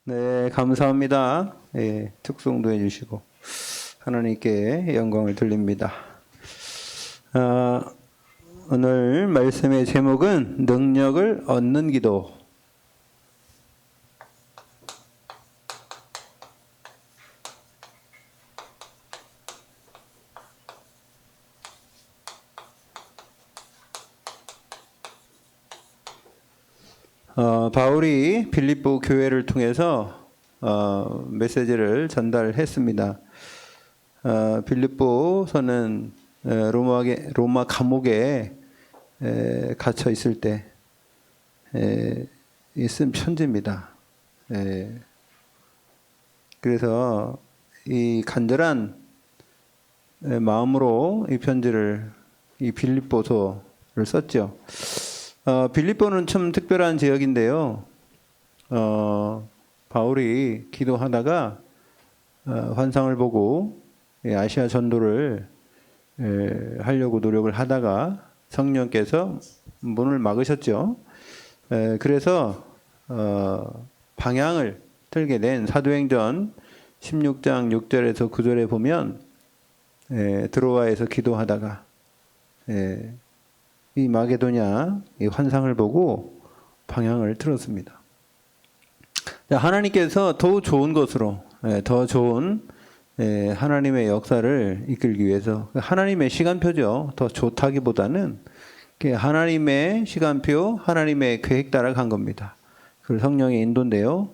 네, 감사합니다. 예, 특송도 해주시고 하나님께 영광을 돌립니다. 오늘 말씀의 제목은 능력을 얻는 기도. 바울이 빌립보 교회를 통해서 메시지를 전달했습니다. 빌립보서는 로마 감옥에 갇혀 있을 때 쓴 편지입니다. 그래서 이 간절한 마음으로 이 편지를, 이 빌립보서를 썼죠. 빌립보는 참 특별한 지역인데요. 바울이 기도하다가 환상을 보고 아시아 전도를 하려고 노력을 하다가 성령께서 문을 막으셨죠. 그래서 방향을 틀게 된 사도행전 16장 6절에서 9절에 보면 드로아에서 기도하다가 이 마게도냐 이 환상을 보고 방향을 틀었습니다. 하나님께서 더 좋은 것으로, 더 좋은 하나님의 역사를 이끌기 위해서 하나님의 시간표죠. 더 좋다기보다는 하나님의 시간표, 하나님의 계획 따라 간 겁니다. 그 성령의 인도인데요.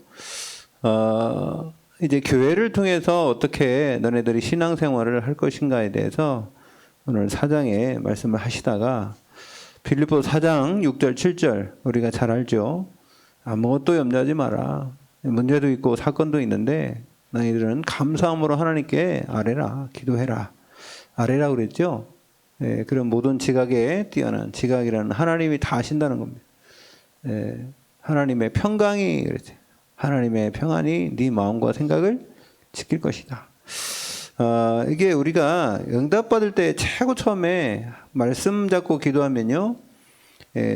이제 교회를 통해서 어떻게 너네들이 신앙생활을 할 것인가에 대해서 오늘 4장에 말씀을 하시다가 빌립보 4장 6절 7절 우리가 잘 알죠. 아무것도 염려하지 마라. 문제도 있고 사건도 있는데 너희들은 감사함으로 하나님께 아뢰라, 기도해라. 아뢰라 그랬죠. 그런 모든 지각에 뛰어난, 지각이라는 하나님이 다 하신다는 겁니다. 하나님의 평강이 그랬죠. 하나님의 평안이 네 마음과 생각을 지킬 것이다. 이게 우리가 응답받을 때 최고 처음에 말씀 잡고 기도하면요.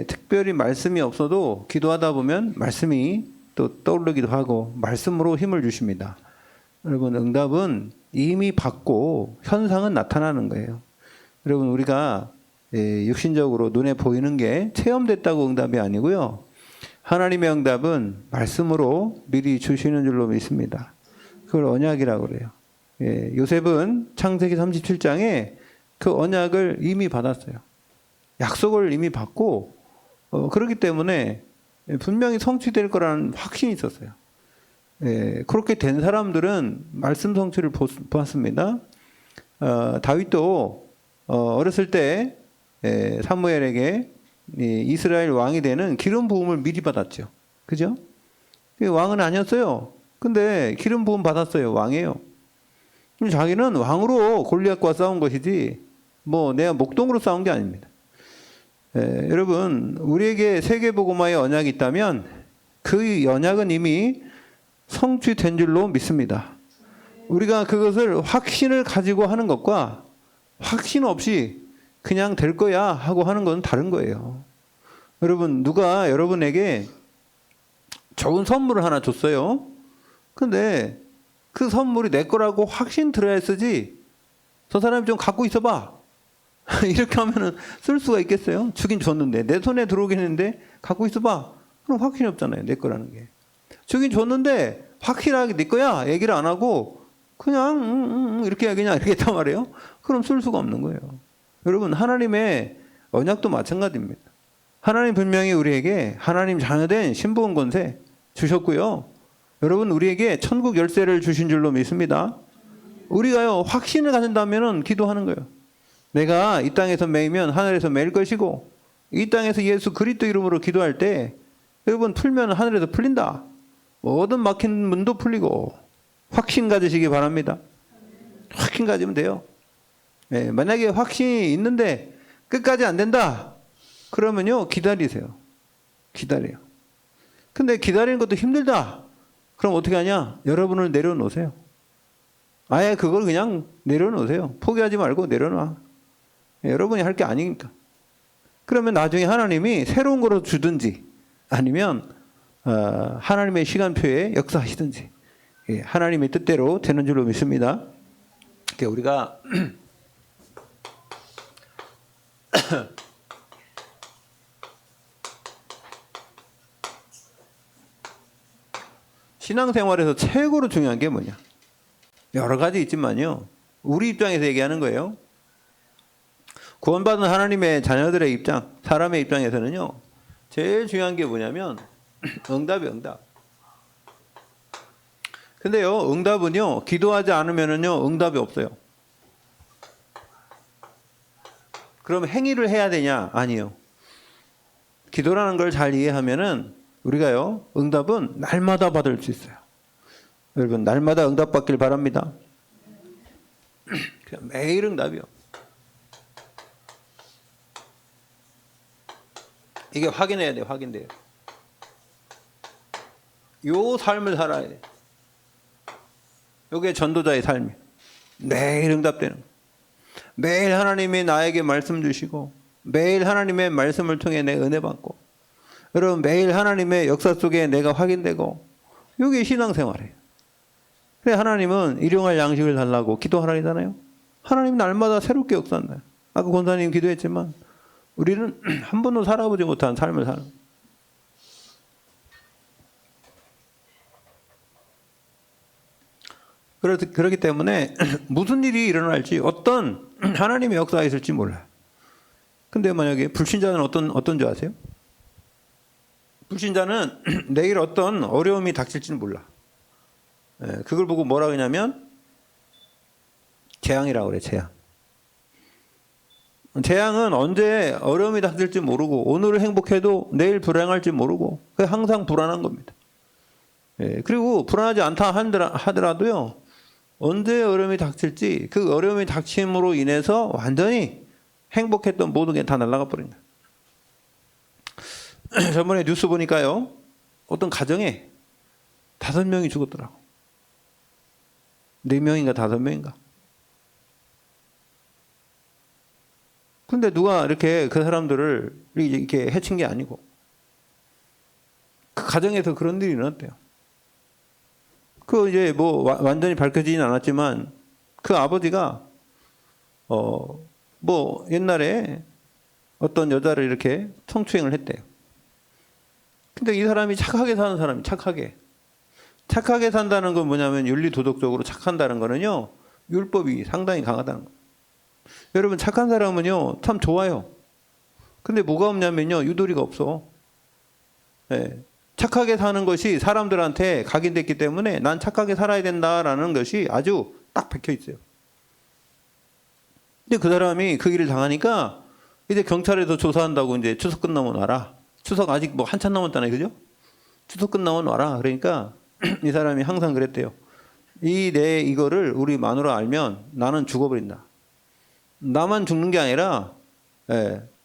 특별히 말씀이 없어도 기도하다 보면 말씀이 또 떠오르기도 하고 말씀으로 힘을 주십니다. 여러분, 응답은 이미 받고 현상은 나타나는 거예요. 여러분, 우리가 육신적으로 눈에 보이는 게 체험됐다고 응답이 아니고요. 하나님의 응답은 말씀으로 미리 주시는 줄로 믿습니다. 그걸 언약이라고 그래요. 요셉은 창세기 37장에 그 언약을 이미 받았어요. 약속을 이미 받고 그렇기 때문에 분명히 성취될 거라는 확신이 있었어요. 그렇게 된 사람들은 말씀 성취를 보았습니다. 다윗도 어렸을 때 사무엘에게 이스라엘 왕이 되는 기름 부음을 미리 받았죠. 그죠? 왕은 아니었어요. 근데 기름 부음 받았어요. 왕이에요. 자기는 왕으로 골리앗과 싸운 것이지 뭐 내가 목동으로 싸운 게 아닙니다. 여러분, 우리에게 세계복음화의 언약이 있다면 그 언약은 이미 성취된 줄로 믿습니다. 우리가 그것을 확신을 가지고 하는 것과 확신 없이 그냥 될 거야 하고 하는 건 다른 거예요. 여러분, 누가 여러분에게 좋은 선물을 하나 줬어요. 근데 그 선물이 내 거라고 확신 들어야 쓰지. 저 사람이 좀 갖고 있어봐. 이렇게 하면은 쓸 수가 있겠어요? 주긴 줬는데 내 손에 들어오긴 했는데 갖고 있어봐. 그럼 확신이 없잖아요. 내 거라는 게. 주긴 줬는데 확실하게 네 거야 얘기를 안 하고 그냥 이렇게 하겠냐 이렇게 했단 말이에요. 그럼 쓸 수가 없는 거예요. 여러분, 하나님의 언약도 마찬가지입니다. 하나님 분명히 우리에게 하나님 자녀된 신부원 권세 주셨고요. 여러분, 우리에게 천국 열쇠를 주신 줄로 믿습니다. 우리가요 확신을 가진다면 기도하는 거예요. 내가 이 땅에서 매이면 하늘에서 매일 것이고 이 땅에서 예수 그리스도 이름으로 기도할 때 여러분 풀면 하늘에서 풀린다. 모든 막힌 문도 풀리고 확신 가지시기 바랍니다. 확신 가지면 돼요. 만약에 확신이 있는데 끝까지 안 된다. 그러면요 기다리세요. 기다려요. 근데 기다리는 것도 힘들다. 그럼 어떻게 하냐? 여러분을 내려놓으세요. 아예 그걸 그냥 내려놓으세요. 포기하지 말고 내려놔. 여러분이 할 게 아니니까. 그러면 나중에 하나님이 새로운 거로 주든지 아니면 하나님의 시간표에 역사하시든지 하나님의 뜻대로 되는 줄로 믿습니다. 우리가 신앙생활에서 최고로 중요한 게 뭐냐? 여러 가지 있지만요. 우리 입장에서 얘기하는 거예요. 구원받은 하나님의 자녀들의 입장, 사람의 입장에서는요. 제일 중요한 게 뭐냐면 응답이에요, 응답. 근데요, 응답은요. 기도하지 않으면은요. 응답이 없어요. 그럼 행위를 해야 되냐? 아니요. 기도라는 걸 잘 이해하면은 우리가요. 응답은 날마다 받을 수 있어요. 여러분 날마다 응답 받길 바랍니다. 그냥 매일 응답이요. 이게 확인해야 돼요. 확인돼요. 요 삶을 살아야 돼. 요게 전도자의 삶이에요. 매일 응답되는 거예요. 매일 하나님이 나에게 말씀 주시고 매일 하나님의 말씀을 통해 내 은혜 받고 여러분 매일 하나님의 역사 속에 내가 확인되고 이게 신앙생활이에요. 그래 하나님은 일용할 양식을 달라고 기도하라잖아요. 하나님 날마다 새롭게 역사한다. 아까 권사님 기도했지만 우리는 한 번도 살아보지 못한 삶을 사는 거예요. 그렇기 때문에 무슨 일이 일어날지 어떤 하나님의 역사가 있을지 몰라요. 근데 만약에 불신자는 어떤 줄 아세요? 불신자는 내일 어떤 어려움이 닥칠지는 몰라. 그걸 보고 뭐라 그러냐면 재앙이라고 그래. 재앙은 언제 어려움이 닥칠지 모르고 오늘 행복해도 내일 불행할지 모르고 항상 불안한 겁니다. 그리고 불안하지 않다 하더라도요. 언제 어려움이 닥칠지 그 어려움이 닥침으로 인해서 완전히 행복했던 모든 게 다 날아가 버린다. 저번에 뉴스 보니까요. 어떤 가정에 5명이 죽었더라고. 4명인가 5명인가. 근데 누가 이렇게 그 사람들을 이렇게 해친 게 아니고 그 가정에서 그런 일이 일어났대요. 그 이제 뭐 완전히 밝혀지진 않았지만 그 아버지가 뭐 옛날에 어떤 여자를 이렇게 성추행을 했대요. 근데 이 사람이 착하게 사는 사람이 착하게 산다는 건 뭐냐면 윤리 도덕적으로 착한다는 거는요. 율법이 상당히 강하다는 거예요. 여러분 착한 사람은요. 참 좋아요. 근데 뭐가 없냐면요. 유도리가 없어. 착하게 사는 것이 사람들한테 각인됐기 때문에 난 착하게 살아야 된다라는 것이 아주 딱 박혀 있어요. 근데 그 사람이 그 일을 당하니까 이제 경찰에서 조사한다고 이제 추석 끝나면 와라. 추석 아직 뭐 한참 남았잖아요. 그죠? 추석 끝나면 와라. 그러니까 이 사람이 항상 그랬대요. 이거를 우리 마누라 알면 나는 죽어버린다. 나만 죽는 게 아니라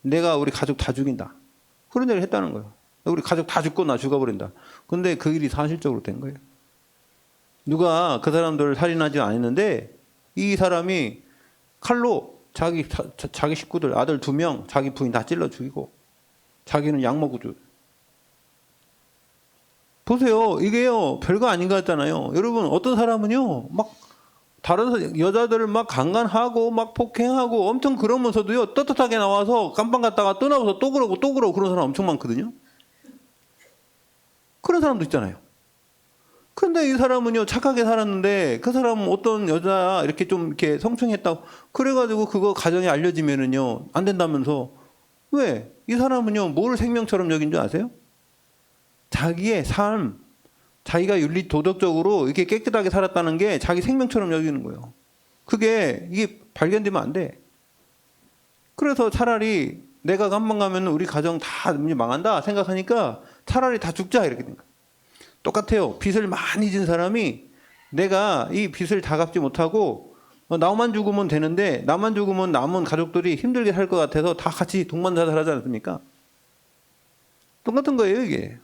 내가 우리 가족 다 죽인다. 그런 얘기를 했다는 거예요. 우리 가족 다 죽고 나 죽어버린다. 근데 그 일이 사실적으로 된 거예요. 누가 그 사람들을 살인하지 않았는데 이 사람이 칼로 자기 식구들 아들 2명 자기 부인 다 찔러 죽이고 자기는 약 먹고 죽어요. 보세요. 이게요 별거 아닌 것 같잖아요. 여러분 어떤 사람은요 막 다른 여자들을 막 강간하고 막 폭행하고 엄청 그러면서도요 떳떳하게 나와서 깜빵 갔다가 또 나와서 또 그러고 그런 사람 엄청 많거든요. 그런 사람도 있잖아요. 근데 이 사람은요 착하게 살았는데 그 사람은 어떤 여자 이렇게 좀 이렇게 성추행했다고 그래가지고 그거 가정에 알려지면은요 안 된다면서 왜? 이 사람은요 뭘 생명처럼 여긴 줄 아세요? 자기의 삶, 자기가 윤리 도덕적으로 이렇게 깨끗하게 살았다는 게 자기 생명처럼 여기는 거예요. 이게 발견되면 안 돼. 그래서 차라리 내가 깜빵 가면 우리 가정 다 망한다 생각하니까 차라리 다 죽자 이렇게 된 거예요. 똑같아요. 빚을 많이 진 사람이 내가 이 빚을 다 갚지 못하고 나만 죽으면 되는데 나만 죽으면 남은 가족들이 힘들게 살 것 같아서 다 같이 동반자살하지 않습니까? 똑같은 거예요 이게.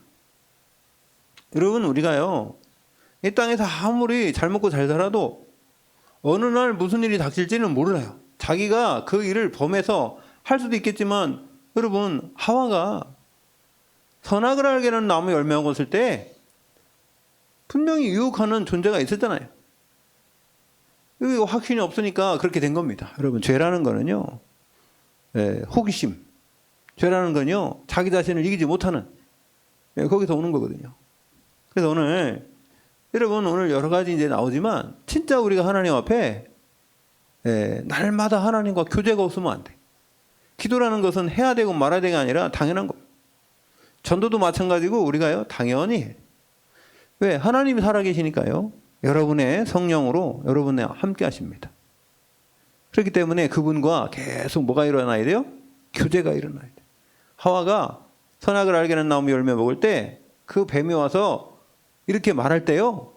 여러분 우리가요 이 땅에서 아무리 잘 먹고 잘 살아도 어느 날 무슨 일이 닥칠지는 몰라요. 자기가 그 일을 범해서 할 수도 있겠지만 여러분 하와가 선악을 알게 하는 나무 열매 먹었을 때 분명히 유혹하는 존재가 있었잖아요. 여기 확신이 없으니까 그렇게 된 겁니다. 여러분, 죄라는 거는요, 호기심. 죄라는 건요, 자기 자신을 이기지 못하는, 거기서 오는 거거든요. 그래서 오늘, 여러분, 오늘 여러 가지 이제 나오지만, 진짜 우리가 하나님 앞에, 날마다 하나님과 교제가 없으면 안 돼. 기도라는 것은 해야 되고 말아야 되가 아니라 당연한 거예요. 전도도 마찬가지고, 우리가요, 당연히 해. 왜? 하나님이 살아계시니까요, 여러분의 성령으로 여러분과 함께 하십니다. 그렇기 때문에 그분과 계속 뭐가 일어나야 돼요? 교제가 일어나야 돼요. 하와가 선악을 알게 하는 나무 열매 먹을 때 그 뱀이 와서 이렇게 말할 때요,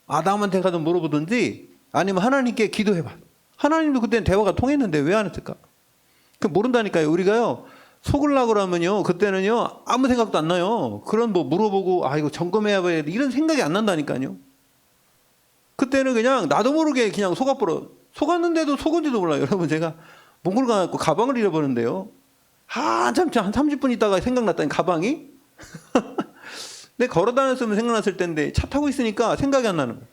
아담한테 가서 물어보든지 아니면 하나님께 기도해봐. 하나님도 그때는 대화가 통했는데 왜 안 했을까? 그 모른다니까요. 우리가요, 속으려고 그러면요, 그때는요, 아무 생각도 안 나요. 그런 뭐 물어보고, 이거 점검해야 돼. 이런 생각이 안 난다니까요. 그때는 그냥 나도 모르게 그냥 속아버려. 속았는데도 속은지도 몰라요. 여러분, 제가 몽골 가갖고 가방을 잃어버렸는데요. 한참, 한 30분 있다가 생각났다니, 가방이. 근데 걸어 다녔으면 생각났을 텐데 차 타고 있으니까 생각이 안 나는 거예요.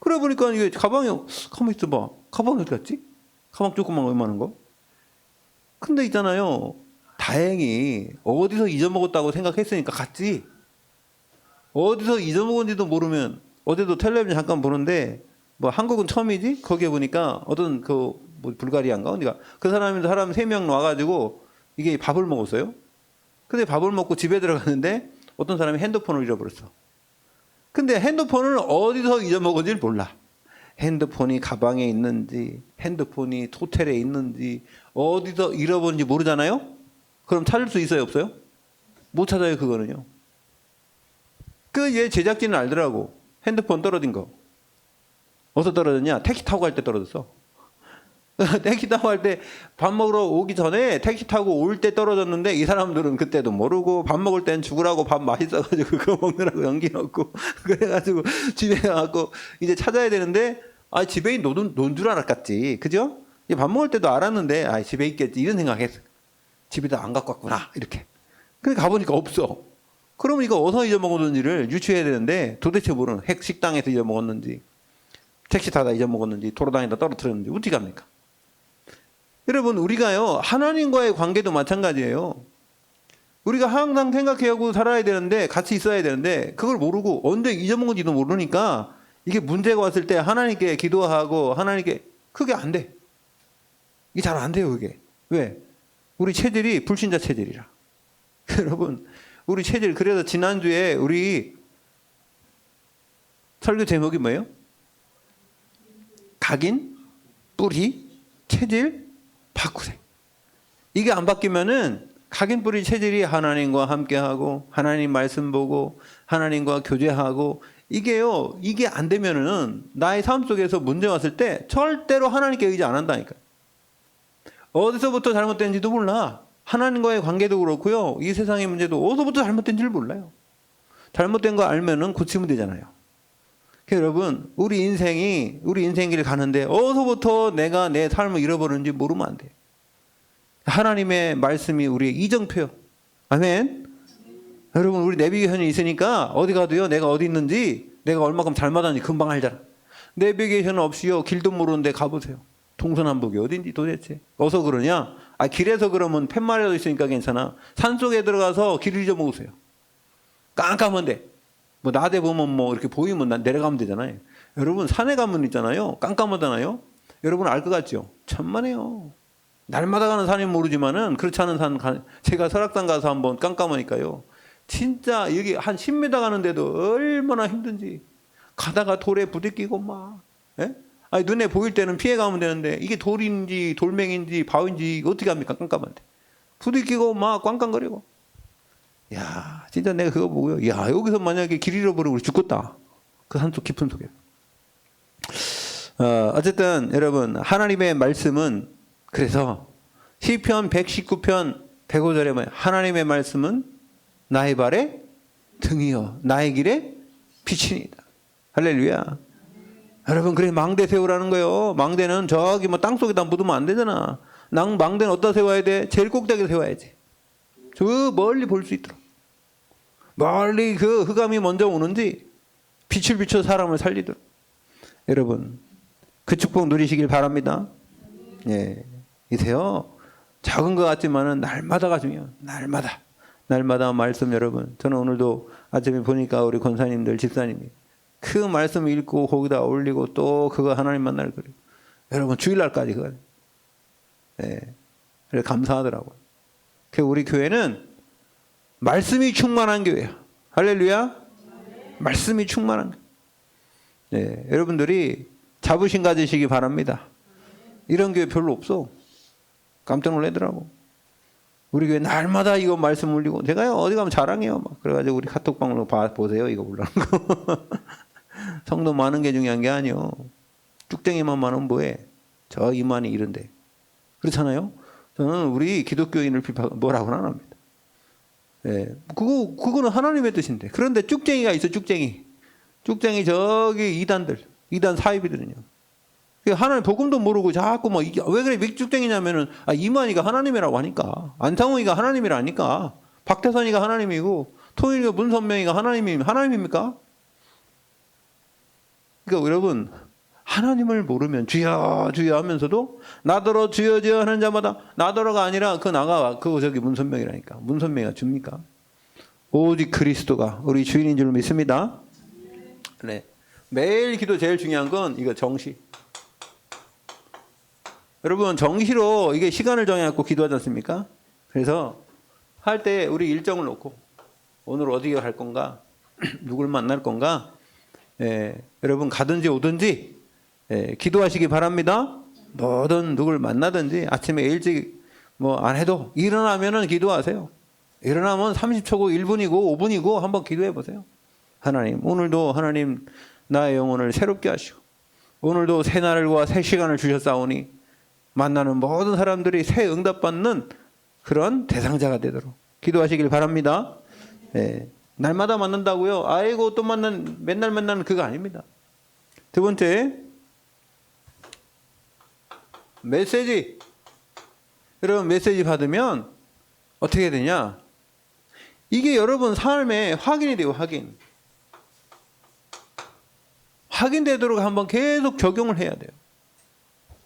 그래 보니까 이게 가방이, 가만히 있어봐. 가방이 어디 갔지? 가방 조그만 거 얼마나 거? 근데 있잖아요. 다행히 어디서 잊어먹었다고 생각했으니까 갔지. 어디서 잊어먹은지도 모르면, 어제도 텔레비전 잠깐 보는데, 뭐 한국은 처음이지? 거기에 보니까 어떤 뭐 불가리아인가? 어디가? 그 사람 3명 와가지고 이게 밥을 먹었어요. 근데 밥을 먹고 집에 들어갔는데 어떤 사람이 핸드폰을 잃어버렸어. 근데 핸드폰을 어디서 잊어먹은지를 몰라. 핸드폰이 가방에 있는지, 핸드폰이 호텔에 있는지, 어디서 잃어버린지 모르잖아요? 그럼 찾을 수 있어요, 없어요? 못 찾아요, 그거는요. 얘 제작진은 알더라고. 핸드폰 떨어진 거. 어디서 떨어졌냐? 택시 타고 갈 때 떨어졌어. 택시 타고 갈 때 밥 먹으러 오기 전에 택시 타고 올 때 떨어졌는데, 이 사람들은 그때도 모르고 밥 먹을 땐 죽으라고 밥 맛있어가지고 그거 먹느라고 연기 넣고 그래가지고 집에 가고 이제 찾아야 되는데, 집에 논 줄 알았겠지. 그죠? 밥 먹을 때도 알았는데 집에 있겠지 이런 생각했어. 집에다 안 갖고 왔구나 이렇게. 근데 가보니까 없어. 그러면 이거 어디서 잊어먹었는지를 유추해야 되는데 도대체 모르는, 식당에서 잊어먹었는지, 택시 타다 잊어먹었는지, 돌아다니다 떨어뜨렸는지 어떻게 합니까? 여러분, 우리가요, 하나님과의 관계도 마찬가지예요. 우리가 항상 생각하고 살아야 되는데, 같이 있어야 되는데, 그걸 모르고 언제 잊어먹은지도 모르니까 이게 문제가 왔을 때 하나님께 기도하고 하나님께, 그게 안 돼. 이게 잘 안 돼요, 그게. 왜? 우리 체질이 불신자 체질이라. 여러분, 우리 체질, 그래서 지난주에 우리 설교 제목이 뭐예요? 각인, 뿌리, 체질, 바꾸세. 이게 안 바뀌면은 각인, 뿌리, 체질이 하나님과 함께하고 하나님 말씀 보고 하나님과 교제하고, 이게요, 이게 안 되면은 나의 삶 속에서 문제 왔을 때 절대로 하나님께 의지 안 한다니까. 어디서부터 잘못된지도 몰라. 하나님과의 관계도 그렇고요, 이 세상의 문제도 어디서부터 잘못된지를 몰라요. 잘못된 거 알면은 고치면 되잖아요. 여러분, 우리 인생길 가는데 어디서부터 내가 내 삶을 잃어버렸는지 모르면 안 돼. 하나님의 말씀이 우리의 이정표요. 아멘. 여러분, 우리 내비게이션이 있으니까 어디 가도요, 내가 어디 있는지, 내가 얼마큼 잘못하는지 금방 알잖아. 내비게이션 없이요, 길도 모르는데 가보세요. 동서남북이 어딘지 도대체. 어서 그러냐? 길에서 그러면 팻말이라도 있으니까 괜찮아. 산속에 들어가서 길을 잊어먹으세요. 깜깜한데. 뭐 낮에 보면 뭐 이렇게 보이면 내려가면 되잖아요. 여러분, 산에 가면 있잖아요, 깜깜하잖아요. 여러분 알 것 같죠? 천만에요. 날마다 가는 산이면 모르지만은 그렇지 않은 산, 제가 설악산 가서 한번 깜깜하니까요, 진짜 여기 한 10m 가는데도 얼마나 힘든지. 가다가 돌에 부딪히고 막, 예? 눈에 보일 때는 피해가면 되는데 이게 돌인지 돌멩인지 바위인지 어떻게 합니까? 깜깜한데 부딪히고 막 꽝꽝거리고. 야, 진짜 내가 그거 보고요, 야, 여기서 만약에 길 잃어버리고 우리 죽겠다. 그 산속 깊은 속에. 어쨌든 여러분, 하나님의 말씀은, 그래서 시편 119편 105절에 뭐예요? 하나님의 말씀은 나의 발에 등이요 나의 길에 빛이니이다. 할렐루야. 여러분, 그래 망대 세우라는 거예요. 망대는 저기 뭐 땅속에다 묻으면 안 되잖아. 망대는 어디다 세워야 돼? 제일 꼭대기에 세워야지. 저 멀리 볼 수 있도록. 멀리 그 흑암이 먼저 오는지 빛을 비춰 사람을 살리도록. 여러분, 그 축복 누리시길 바랍니다. 예, 이세요. 작은 것 같지만은 날마다가 중요해요. 날마다 말씀. 여러분, 저는 오늘도 아침에 보니까 우리 권사님들, 집사님이 그 말씀 읽고 거기다 올리고 또 그거 하나님 만날 거예요. 여러분, 주일날까지 그거. 예, 그래 감사하더라고요. 그 우리 교회는 말씀이 충만한 교회야. 할렐루야. 말씀이 충만한 교회. 예, 여러분들이 자부심 가지시기 바랍니다. 이런 교회 별로 없어. 깜짝 놀라더라고. 우리 교회 날마다 이거 말씀 올리고, 제가 어디 가면 자랑해요. 막. 그래가지고 우리 카톡방으로 보세요. 이거 올라오는 거. 성도 많은 게 중요한 게 아니요. 쭉쟁이만 많으면 뭐해? 저 이만이 이런데. 그렇잖아요? 저는 우리 기독교인을 뭐라고는 안 합니다. 예, 그거는 하나님의 뜻인데. 그런데 쭉쟁이가 있어, 쭉쟁이. 쭉쟁이 저기 이단 사이비들은요. 하나님 복음도 모르고 자꾸 뭐, 왜 그래 쭉쟁이냐면은, 이만희가 하나님이라고 하니까. 안상홍이가 하나님이라니까. 박태선이가 하나님이고, 통일교 문선명이가 하나님입니까? 그러니까 여러분, 하나님을 모르면 주여 주여 하면서도 나더러 주여 주여 하는 자마다, 나더러가 아니라 저기 문선명이라니까. 문선명이가 줍니까? 오직 그리스도가 우리 주인인 줄 믿습니다. 네. 매일 기도 제일 중요한 건 이거 정시. 여러분, 정시로 이게 시간을 정해갖고 기도하지 않습니까? 그래서 할 때 우리 일정을 놓고 오늘 어디 갈 건가, 누굴 만날 건가, 여러분 가든지 오든지 기도하시기 바랍니다. 뭐든 누굴 만나든지 아침에 일찍 뭐 안 해도 일어나면은 기도하세요. 일어나면 30초고 1분이고 5분이고 한번 기도해 보세요. 하나님, 오늘도 하나님 나의 영혼을 새롭게 하시고 오늘도 새 날과 새 시간을 주셨사오니 만나는 모든 사람들이 새 응답받는 그런 대상자가 되도록 기도하시길 바랍니다. 날마다 만난다고요? 아이고 또 맨날 만나는 그거 아닙니다. 두 번째, 메시지. 여러분, 메시지 받으면 어떻게 되냐? 이게 여러분 삶에 확인이 돼요. 확인되도록 한번 계속 적용을 해야 돼요.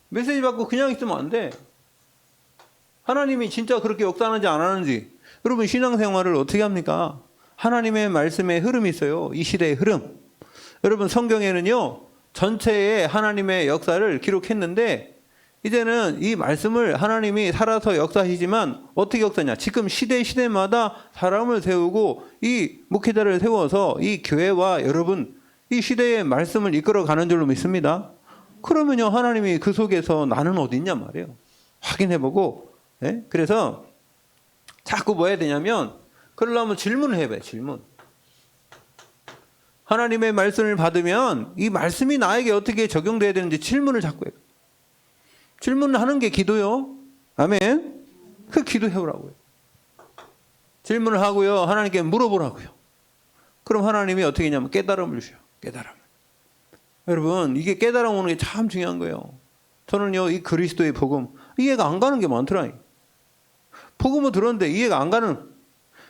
메시지 받고 그냥 있으면 안 돼. 하나님이 진짜 그렇게 역사하는지 안 하는지. 여러분, 신앙생활을 어떻게 합니까? 하나님의 말씀의 흐름이 있어요. 이 시대의 흐름. 여러분, 성경에는요, 전체의 하나님의 역사를 기록했는데 이제는 이 말씀을 하나님이 살아서 역사하시지만 어떻게 역사냐? 지금 시대마다 사람을 세우고 이 목회자를 세워서 이 교회와 여러분 이 시대의 말씀을 이끌어가는 줄로 믿습니다. 그러면요, 하나님이 그 속에서 나는 어디 있냐 말이에요. 확인해보고. 그래서 자꾸 뭐 해야 되냐면, 그러려면 질문을 해봐요. 질문. 하나님의 말씀을 받으면 이 말씀이 나에게 어떻게 적용돼야 되는지 질문을 자꾸 해요. 질문을 하는 게 기도요. 아멘. 그 기도해오라고요. 질문을 하고요. 하나님께 물어보라고요. 그럼 하나님이 어떻게 하냐면 깨달음을 주셔요. 깨달음. 여러분, 이게 깨달음 오는 게 참 중요한 거예요. 저는요, 이 그리스도의 복음 이해가 안 가는 게 많더라고요. 복음을 들었는데 이해가 안 가는.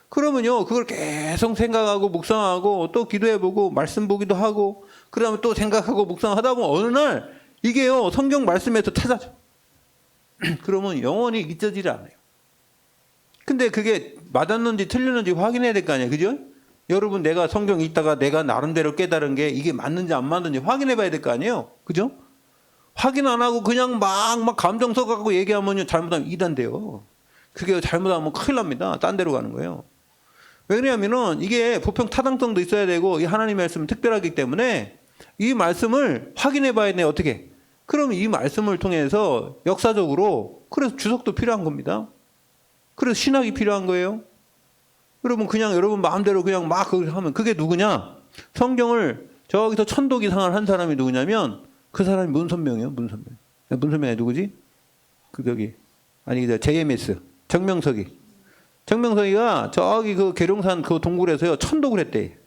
그러면요, 그걸 계속 생각하고 묵상하고 또 기도해보고 말씀 보기도 하고 그다음에 또 생각하고 묵상하다 보면 어느 날 이게요, 성경 말씀에서 찾아져. 그러면 영원히 잊혀지지 않아요. 근데 그게 맞았는지 틀렸는지 확인해야 될 거 아니에요. 그죠? 여러분, 내가 성경 읽다가 내가 나름대로 깨달은 게 이게 맞는지 안 맞는지 확인해 봐야 될 거 아니에요. 그죠? 확인 안 하고 그냥 막 감정 섞어갖고 얘기하면 잘못하면 이단돼요. 그게 잘못하면 큰일 납니다. 딴 데로 가는 거예요. 왜 그러냐면은 이게 보편 타당성도 있어야 되고 이 하나님의 말씀은 특별하기 때문에 이 말씀을 확인해 봐야 돼. 어떻게? 그럼 이 말씀을 통해서 역사적으로, 그래서 주석도 필요한 겁니다. 그래서 신학이 필요한 거예요. 여러분, 그냥 여러분 마음대로 그냥 막 그걸 하면 그게 누구냐? 성경을 저기서 천독 이상을 한 사람이 누구냐면 그 사람이 문선명이에요. 문선명이 누구지? JMS 정명석이가 저기 그 계룡산 그 동굴에서요 천독을 했대.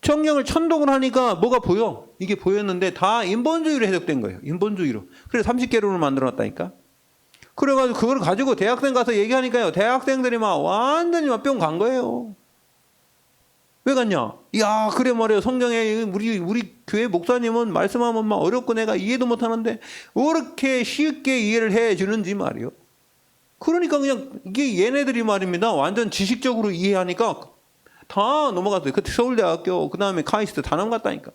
성경을 천독을 하니까 뭐가 보여? 이게 보였는데 다 인본주의로 해석된 거예요. 인본주의로. 그래서 30개론을 만들어놨다니까. 그래가지고 그걸 가지고 대학생 가서 얘기하니까요, 대학생들이 막 완전히 뿅 간 거예요. 왜 갔냐? 야, 그래 말이에요. 성경에 우리 교회 목사님은 말씀하면 막 어렵고 내가 이해도 못 하는데 왜 이렇게 쉽게 이해를 해 주는지 말이요. 그러니까 그냥 이게 얘네들이 말입니다. 완전 지식적으로 이해하니까 다 넘어갔어요. 그때 서울대학교, 그 다음에 카이스트 다 넘어갔다니까.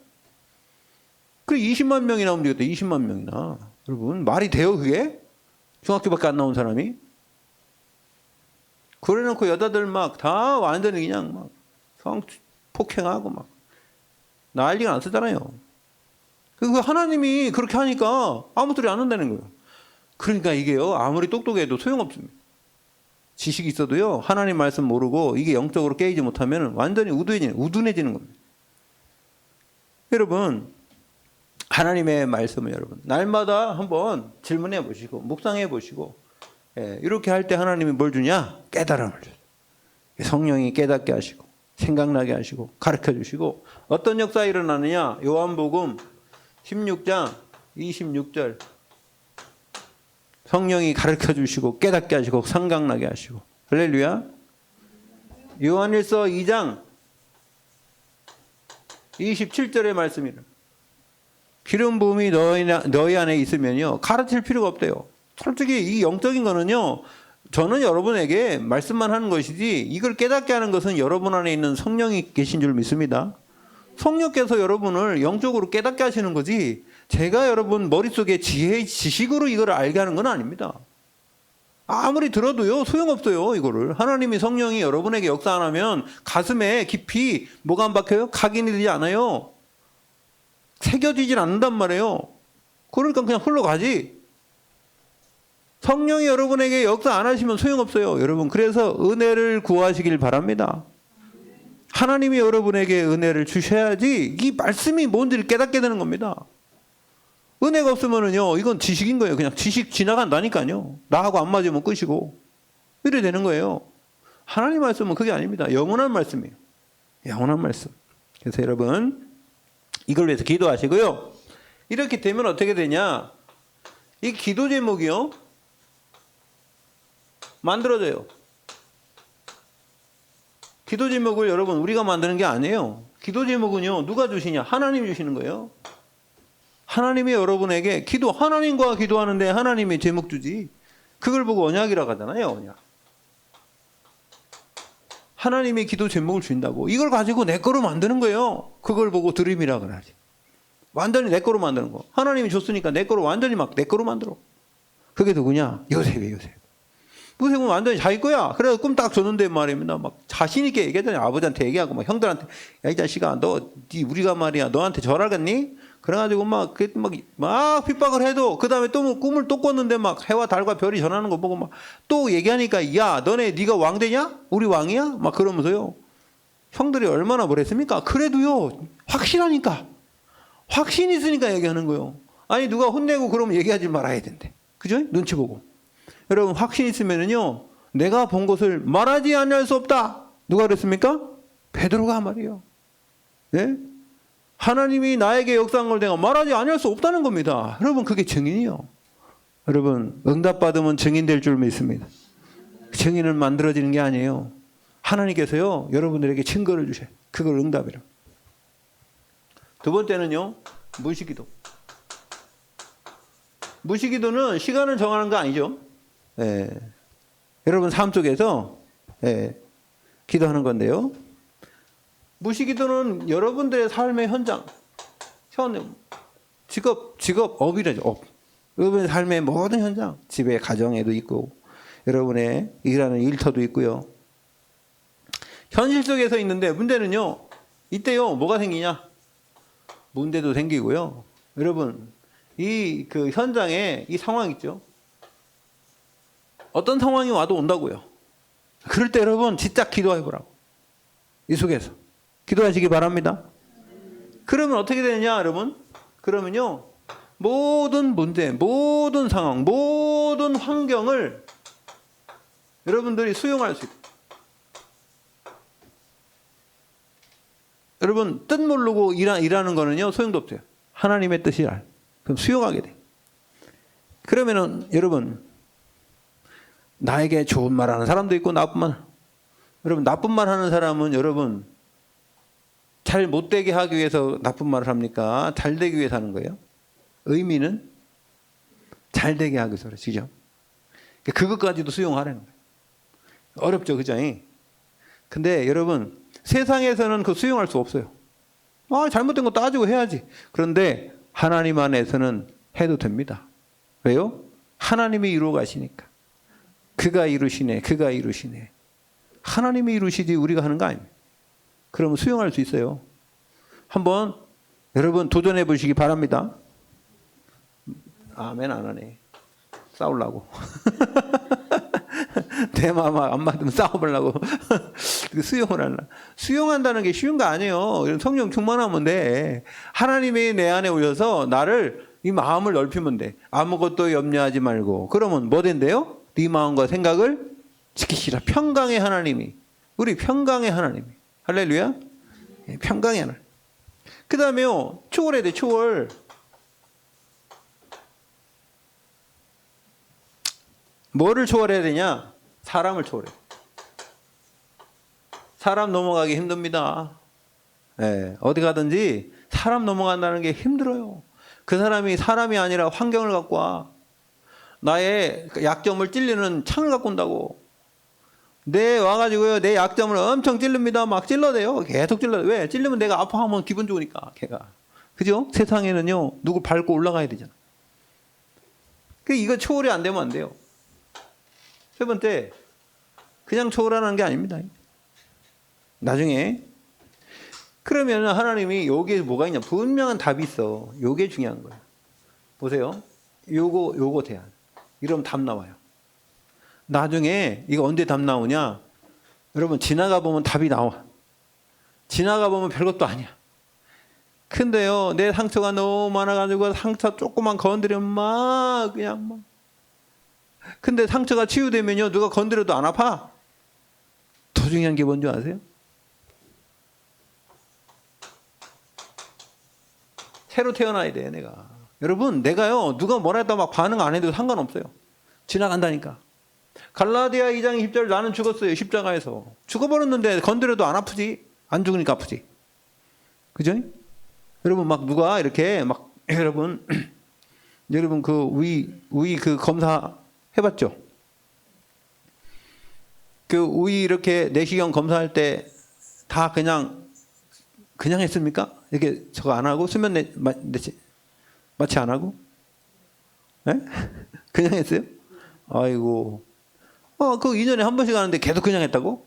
그래 20만 명이 나오면 되겠다. 20만 명이나. 여러분 말이 돼요 그게? 중학교밖에 안 나온 사람이? 그래놓고 여자들 막 다 완전히 그냥 막 성폭행하고 막 난리가 났었잖아요. 그 하나님이 그렇게 하니까 아무 소리 안 한다는 거예요. 그러니까 이게요 아무리 똑똑해도 소용없습니다. 지식이 있어도요 하나님 말씀 모르고 이게 영적으로 깨이지 못하면 완전히 우둔해지는 겁니다. 여러분 하나님의 말씀을 여러분 날마다 한번 질문해 보시고 묵상해 보시고 이렇게 할 때 하나님이 뭘 주냐? 깨달음을 줘요. 성령이 깨닫게 하시고 생각나게 하시고 가르쳐 주시고 어떤 역사가 일어나느냐? 요한복음 16장 26절 성령이 가르쳐 주시고 깨닫게 하시고 생각나게 하시고 할렐루야. 요한일서 2장 27절의 말씀이라 기름 부음이 너희 안에 있으면요 가르칠 필요가 없대요. 솔직히 이 영적인 거는요 저는 여러분에게 말씀만 하는 것이지 이걸 깨닫게 하는 것은 여러분 안에 있는 성령이 계신 줄 믿습니다. 성령께서 여러분을 영적으로 깨닫게 하시는 거지 제가 여러분 머릿속에 지식으로 이걸 알게 하는 건 아닙니다. 아무리 들어도요 소용없어요. 이거를 하나님이 성령이 여러분에게 역사 안 하면 가슴에 깊이 뭐가 안 박혀요? 각인이 되지 않아요. 새겨지질 않는단 말이에요. 그러니까 그냥 흘러가지. 성령이 여러분에게 역사 안 하시면 소용없어요. 여러분 그래서 은혜를 구하시길 바랍니다. 하나님이 여러분에게 은혜를 주셔야지 이 말씀이 뭔지를 깨닫게 되는 겁니다. 은혜가 없으면은요 이건 지식인 거예요. 그냥 지식 지나간다니까요. 나하고 안 맞으면 끝이고 이래 되는 거예요. 하나님 말씀은 그게 아닙니다. 영원한 말씀이에요. 영원한 말씀. 그래서 여러분 이걸 위해서 기도하시고요. 이렇게 되면 어떻게 되냐? 이 기도 제목이요 만들어져요. 기도 제목을 여러분 우리가 만드는 게 아니에요. 기도 제목은요 누가 주시냐? 하나님이 주시는 거예요. 하나님이 여러분에게 하나님과 기도하는데 하나님이 제목 주지. 그걸 보고 언약이라고 하잖아요. 언약. 하나님이 기도 제목을 주신다고 이걸 가지고 내 거로 만드는 거예요. 그걸 보고 드림이라고 하지. 완전히 내 거로 만드는 거. 하나님이 줬으니까 내 거로 완전히 막 내 거로 만들어. 그게 누구냐? 요셉이에요. 요셉은 완전히 자기 거야. 그래서 꿈 딱 줬는데 말입니다. 막 자신 있게 얘기하잖아요. 아버지한테 얘기하고 막 형들한테 야 이 자식아 우리가 말이야 너한테 절하겠니? 그래가지고 막 핍박을 해도 그 다음에 또 꿈을 또 꿨는데 막 해와 달과 별이 전하는 거 보고 막 또 얘기하니까 야 네가 왕 되냐? 우리 왕이야? 막 그러면서요. 형들이 얼마나 뭐랬습니까? 그래도요 확실하니까 확신이 있으니까 얘기하는 거예요. 아니 누가 혼내고 그러면 얘기하지 말아야 된대. 그죠? 눈치 보고. 여러분 확신 있으면은요 내가 본 것을 말하지 않을 수 없다. 누가 그랬습니까? 베드로가 말이에요. 네? 하나님이 나에게 역사한 걸 내가 말하지 않을 수 없다는 겁니다. 여러분 그게 증인이요. 여러분 응답받으면 증인 될 줄 믿습니다. 증인은 만들어지는 게 아니에요. 하나님께서요 여러분들에게 증거를 주셔요. 그걸 응답이라. 두 번째는요 무시기도. 무시기도는 시간을 정하는 거 아니죠. 여러분 삶 속에서 기도하는 건데요. 무시기도는 여러분들의 삶의 현장, 직업, 업이라죠. 업. 여러분의 삶의 모든 현장, 집에 가정에도 있고 여러분의 일하는 일터도 있고요. 현실 속에서 있는데 문제는요. 이때요 뭐가 생기냐? 문제도 생기고요. 여러분 이 그 현장에 이 상황 있죠. 어떤 상황이 와도 온다고요. 그럴 때 여러분 진짜 기도해 보라고. 이 속에서 기도하시기 바랍니다. 그러면 어떻게 되느냐 여러분? 그러면요 모든 문제, 모든 상황, 모든 환경을 여러분들이 수용할 수 있다. 여러분 뜻 모르고 일하는 거는요 소용도 없어요. 하나님의 뜻이라. 그럼 수용하게 돼. 그러면은 여러분 나에게 좋은 말 하는 사람도 있고 나쁜 말. 여러분 나쁜 말 하는 사람은 여러분 잘 못되게 하기 위해서 나쁜 말을 합니까? 잘 되기 위해서 하는 거예요? 의미는 잘 되게 하기 위해서 그러죠. 그것까지도 수용하라는 거예요. 어렵죠, 그죠? 근데 여러분, 세상에서는 그 수용할 수 없어요. 잘못된 거 따지고 해야지. 그런데 하나님 안에서는 해도 됩니다. 왜요? 하나님이 이루어 가시니까. 그가 이루시네, 그가 이루시네. 하나님이 이루시지 우리가 하는 거 아닙니다. 그러면 수용할 수 있어요. 한번 여러분 도전해 보시기 바랍니다. 아멘 안 하네. 싸우려고. 내 마음 안 맞으면 싸워보려고. 수용을 하려. 수용한다는 게 쉬운 거 아니에요. 성령 충만하면 돼. 하나님이 내 안에 오셔서 나를 이 마음을 넓히면 돼. 아무것도 염려하지 말고. 그러면 뭐 된대요? 네 마음과 생각을 지키시라. 평강의 하나님이. 우리 평강의 하나님이. 할렐루야. 평강의 하나님. 그 다음에요. 초월해야 돼. 초월. 뭐를 초월해야 되냐? 사람을 초월해. 사람 넘어가기 힘듭니다. 어디 가든지 사람 넘어간다는 게 힘들어요. 그 사람이 사람이 아니라 환경을 갖고 와. 나의 약점을 찔리는 창을 갖고 온다고. 와가지고요, 내 약점을 엄청 찔릅니다. 막 찔러대요. 계속 찔러대요. 왜? 찔르면 내가 아파하면 기분 좋으니까, 걔가. 그죠? 세상에는요, 누굴 밟고 올라가야 되잖아. 이거 초월이 안 되면 안 돼요. 세 번째, 그냥 초월하는 게 아닙니다. 나중에. 그러면 하나님이 여기에 뭐가 있냐? 분명한 답이 있어. 요게 중요한 거예요. 보세요. 요거 대안. 이러면 답 나와요. 나중에 이거 언제 답 나오냐? 여러분 지나가 보면 답이 나와. 지나가 보면 별것도 아니야. 근데요, 내 상처가 너무 많아가지고 상처 조금만 건드리면 막 그냥 막. 근데 상처가 치유되면요, 누가 건드려도 안 아파. 더 중요한 게 뭔지 아세요? 새로 태어나야 돼, 내가. 여러분, 내가요, 누가 뭐라 했다 막 반응 안 해도 상관없어요. 지나간다니까. 갈라디아 2장 10절 나는 죽었어요. 십자가에서. 죽어버렸는데 건드려도 안 아프지? 안 죽으니까 아프지. 그죠? 여러분 막 누가 이렇게 막 여러분 그 위 그 검사 해봤죠? 그 위 이렇게 내시경 검사할 때 다 그냥 했습니까? 이렇게 저거 안 하고 수면 마취 안 하고? 네? 그냥 했어요? 아이고. 그 2년에 한 번씩 하는데 계속 그냥 했다고?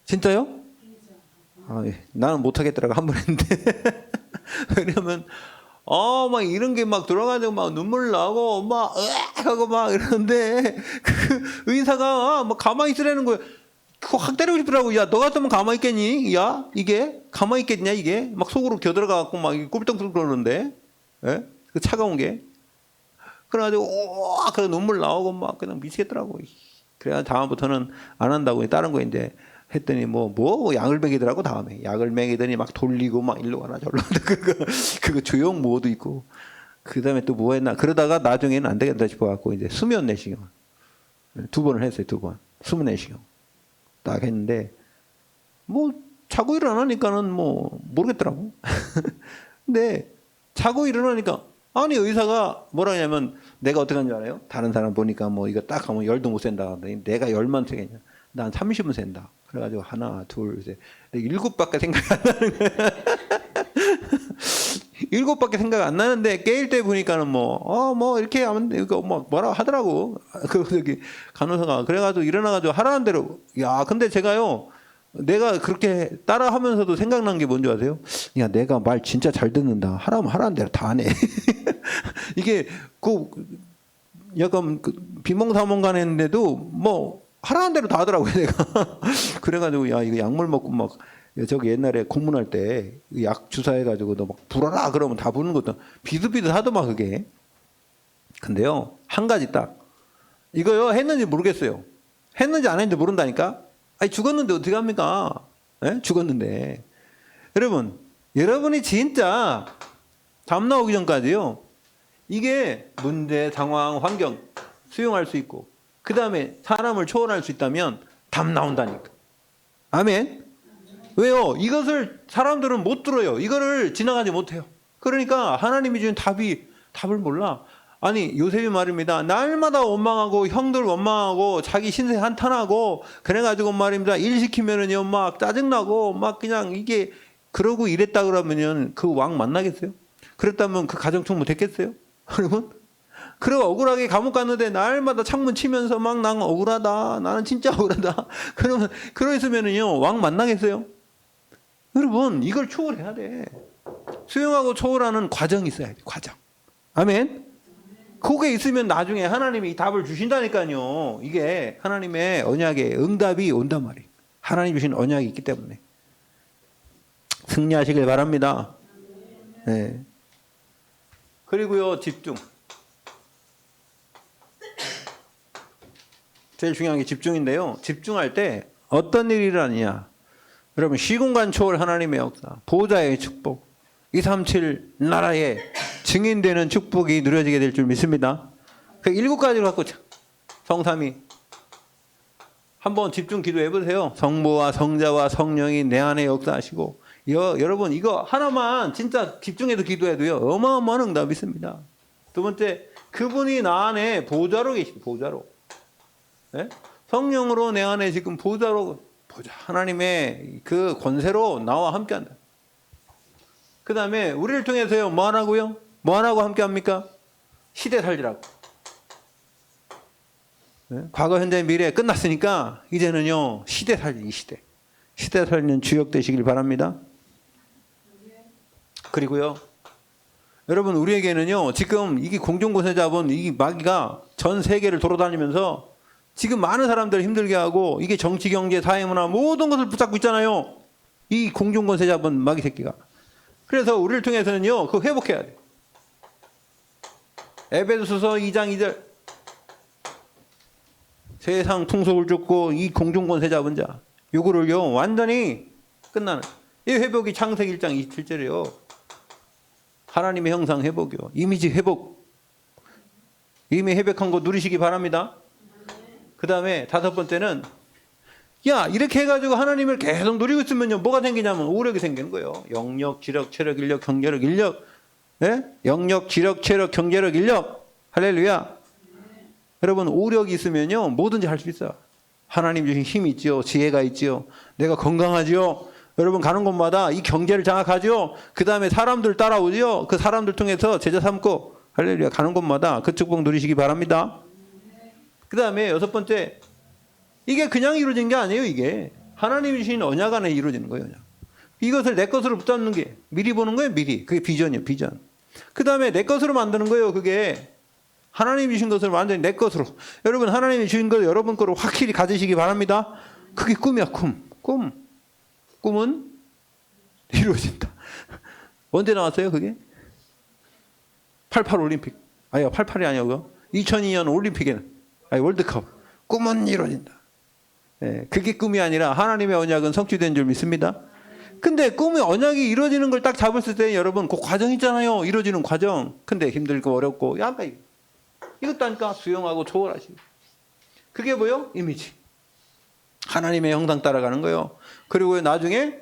진짜요? 나는 못하겠더라고, 한 번 했는데. 왜냐면, 막 이런 게 막 들어가지고 막 눈물 나고, 막, 하고 막 이러는데, 그 의사가 막 가만히 있으라는 거예요. 그거 확 때리고 싶더라고. 야, 너 같으면 가만히 있겠니? 야, 이게? 가만히 있겠냐, 이게? 막 속으로 겨들어가갖고 막 꿀떡꿀떡 그러는데, 예? 그 차가운 게. 그래가지고, 그래 눈물 나오고 막 그냥 미치겠더라고. 그래야 다음부터는 안 한다고 다른 거 이제 했더니 뭐 약을 먹이더라고 다음에. 약을 먹이더니 막 돌리고 막 일로 가라 저로 그거 조형 모드 있고. 그 다음에 또 뭐 했나. 그러다가 나중에는 안 되겠다 싶어갖고 이제 수면 내시경. 2번을 했어요, 2번. 수면 내시경. 딱 했는데, 자고 일어나니까는 모르겠더라고. 근데 자고 일어나니까 아니 의사가 뭐라 하냐면 내가 어떻게 하는 줄 알아요? 다른 사람 보니까 이거 딱 하면 열도 못 샌다. 내가 열만 세겠냐? 난 30은 센다. 그래가지고 하나, 둘, 셋, 7밖에 생각이 안 나는 거야. 7밖에 생각 안 나는데 깨일 때 보니까는 이렇게 하면 이거 뭐라 하더라고. 저기 간호사가. 그래가지고 일어나가지고 하라는 대로. 야, 근데 제가요. 내가 그렇게 따라 하면서도 생각난 게 뭔지 아세요? 야, 내가 말 진짜 잘 듣는다. 하라면 하라는 대로 다 하네. 이게, 약간 비몽사몽간 했는데도 하라는 대로 다 하더라고요, 내가. 그래가지고, 야, 이거 약물 먹고 저기 옛날에 공문할 때 약 주사해가지고 너 막 불어라 그러면 다 부는 것도 비슷비슷하더만, 그게. 근데요, 한 가지 딱. 이거요, 했는지 모르겠어요. 했는지 안 했는지 모른다니까? 죽었는데 어떻게 합니까? 네? 죽었는데. 여러분이 진짜 답 나오기 전까지요. 이게 문제, 상황, 환경 수용할 수 있고 그 다음에 사람을 초월할 수 있다면 답 나온다니까. 아멘? 왜요? 이것을 사람들은 못 들어요. 이거를 지나가지 못해요. 그러니까 하나님이 주신 답을 몰라. 아니 요셉이 말입니다. 날마다 원망하고 형들 원망하고 자기 신세 한탄하고 그래가지고 말입니다. 일 시키면은요 막 짜증나고 막 그냥 이게 그러고 이랬다 그러면은 그 왕 만나겠어요? 그랬다면 그 가정 총무 됐겠어요? 여러분? 그리고 억울하게 감옥 갔는데 날마다 창문 치면서 막 난 억울하다. 나는 진짜 억울하다. 그러면 그러있으면은요 왕 만나겠어요? 여러분 이걸 초월해야 돼. 수용하고 초월하는 과정이 있어야 돼. 과정. 아멘. 그게 있으면 나중에 하나님이 이 답을 주신다니까요. 이게 하나님의 언약의 응답이 온단 말이에요. 하나님 주신 언약이 있기 때문에. 승리하시길 바랍니다. 네. 그리고요, 집중. 제일 중요한 게 집중인데요. 집중할 때 어떤 일이 일어나느냐. 여러분, 시공간 초월 하나님의 역사, 보호자의 축복, 237 나라의 증인되는 축복이 누려지게 될 줄 믿습니다. 그 7가지를 갖고 성삼위 한번 집중 기도해 보세요. 성부와 성자와 성령이 내 안에 역사하시고 여러분 이거 하나만 진짜 집중해서 기도해도요 어마어마한 응답이 있습니다. 두 번째, 그분이 나 안에 보좌로 계십니다. 보좌로. 네? 성령으로 내 안에 지금 보좌로 하나님의 그 권세로 나와 함께한다. 그 다음에 우리를 통해서요 뭐 하라고요? 뭐 하라고 함께합니까? 시대 살리라고. 네? 과거 현재 미래 끝났으니까 이제는요 시대 살리기. 시대 살리는 주역 되시길 바랍니다. 그리고요 여러분 우리에게는요 지금 이게 공중권세 잡은 이 마귀가 전 세계를 돌아다니면서 지금 많은 사람들을 힘들게 하고 이게 정치, 경제, 사회문화 모든 것을 붙잡고 있잖아요. 이 공중권세 잡은 마귀 새끼가. 그래서 우리를 통해서는요 그거 회복해야 돼. 에베소서 2장 2절 세상 풍속을 쫓고 이 공중권세 잡은 자 요거를요 완전히 끝나는 이 회복이 창세기 1장 27절이에요. 하나님의 형상 회복이요. 이미지 회복. 이미 회복한 거 누리시기 바랍니다. 그 다음에 5번째는 야 이렇게 해가지고 하나님을 계속 누리고 있으면요 뭐가 생기냐면 오력이 생기는 거예요. 영력, 지력, 체력, 인력, 경제력, 인력. 네? 영력, 지력, 체력, 경제력, 인력. 할렐루야. 여러분 오력이 있으면요 뭐든지 할 수 있어요. 하나님 주신 힘이 있지요. 지혜가 있지요. 내가 건강하지요. 여러분 가는 곳마다 이 경제를 장악하지요. 그 다음에 사람들 따라오지요. 그 사람들 통해서 제자 삼고 할렐루야 가는 곳마다 그 축복 누리시기 바랍니다. 그 다음에 6번째, 이게 그냥 이루어진 게 아니에요. 이게 하나님이 주신 언약 안에 이루어지는 거예요. 언약. 이것을 내 것으로 붙잡는 게 미리 보는 거예요. 미리. 그게 비전이에요. 비전. 그 다음에 내 것으로 만드는 거예요. 그게 하나님이 주신 것을 완전히 내 것으로. 여러분 하나님이 주신 것 여러분 거로 확실히 가지시기 바랍니다. 그게 꿈이야. 꿈은 이루어진다. 언제 나왔어요 그게? 88 올림픽. 아니요 88이 아니고 그거 2002년 올림픽에는 월드컵. 꿈은 이루어진다. 네, 그게 꿈이 아니라 하나님의 언약은 성취된 줄 믿습니다. 근데 꿈의 언약이 이루어지는 걸 딱 잡았을 때 여러분 그 과정 있잖아요. 이루어지는 과정. 근데 힘들고 어렵고 약간 이것도 하니까 수용하고 초월하시고. 그게 뭐요? 이미지. 하나님의 형상 따라가는 거예요. 그리고 나중에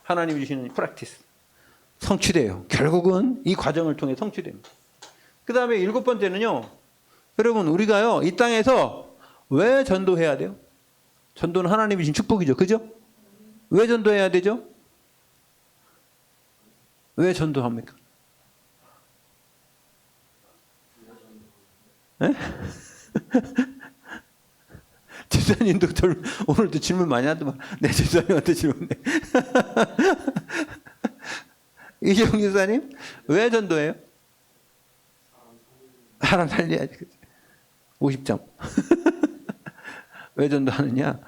하나님이 주시는 프랙티스. 성취돼요. 결국은 이 과정을 통해 성취됩니다. 그 다음에 7번째는요. 여러분 우리가요 이 땅에서 왜 전도해야 돼요? 전도는 하나님이 주신 축복이죠. 그죠? 왜 전도해야 되죠? 왜 전도합니까? 네? 집사님도 오늘도 질문 많이 하더만. 내 집사님한테 질문해. 이재용 집사님 왜 전도해요? 사람 살려야지. 50점. 왜 전도하느냐?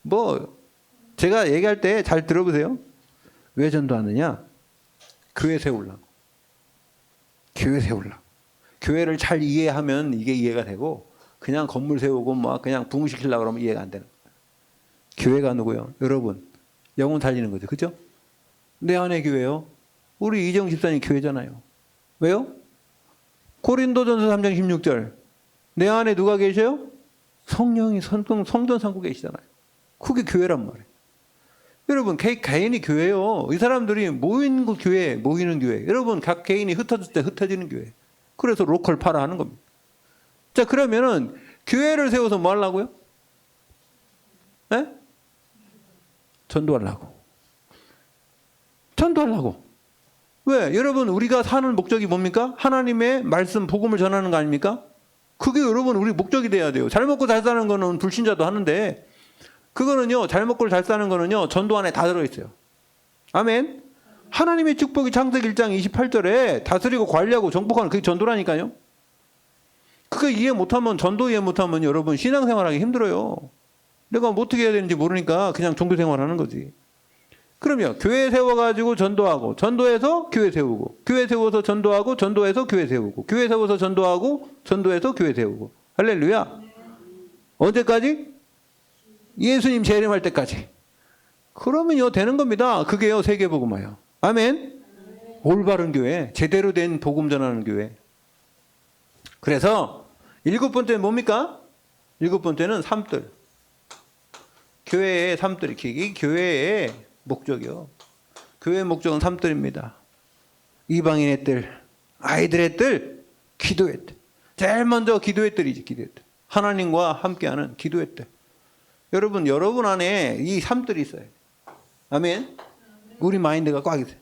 뭐 제가 얘기할 때 잘 들어보세요. 왜 전도하느냐? 교회 세우려고. 교회 세우려고. 교회를 잘 이해하면 이게 이해가 되고 그냥 건물 세우고 막 그냥 부흥시키려고 그러면 이해가 안 되는 거예요. 교회가 누구요? 여러분. 영혼 살리는 거죠. 그죠? 내 안에 교회요. 우리 이정 집사님 교회잖아요. 왜요? 고린도전서 3장 16절. 내 안에 누가 계셔요? 성령이 성전 삼고 계시잖아요. 그게 교회란 말이에요. 여러분, 개인이 교회요. 이 사람들이 모이는 교회, 모이는 교회. 여러분, 각 개인이 흩어질 때 흩어지는 교회. 그래서 로컬 파라 하는 겁니다. 자, 그러면은 교회를 세워서 뭐 하려고요? 네? 전도하려고. 전도하려고. 왜? 여러분, 우리가 사는 목적이 뭡니까? 하나님의 말씀, 복음을 전하는 거 아닙니까? 그게 여러분, 우리 목적이 돼야 돼요. 잘 먹고 잘 사는 거는 불신자도 하는데, 그거는요, 잘 먹고 잘 사는 거는요, 전도 안에 다 들어있어요. 아멘? 하나님의 축복이 창세기 1장 28절에 다스리고 관리하고 정복하는 그게 전도라니까요. 그거 이해 못하면, 전도 이해 못하면 여러분, 신앙생활하기 힘들어요. 내가 뭐 어떻게 해야 되는지 모르니까 그냥 종교생활 하는 거지. 그러면 교회 세워가지고 전도하고, 전도해서 교회 세우고, 교회 세워서 전도하고, 전도해서 교회 세우고, 교회 세워서 전도하고, 전도해서 교회 세우고. 할렐루야. 언제까지? 예수님 재림할 때까지. 그러면요, 되는 겁니다. 그게요, 세계복음화요. 아멘? 올바른 교회, 제대로 된 복음 전하는 교회. 그래서 7번째는 뭡니까? 7번째는 삶들. 교회의 삶들. 이 교회의 목적이요. 교회의 목적은 삶들입니다. 이방인의 뜰, 아이들의 뜰, 기도의 뜰. 제일 먼저 기도의 뜰이지, 기도의 뜰. 하나님과 함께하는 기도의 뜰. 여러분 안에 이 삶들이 있어요. 아멘? 우리 마인드가 꽉 있어요.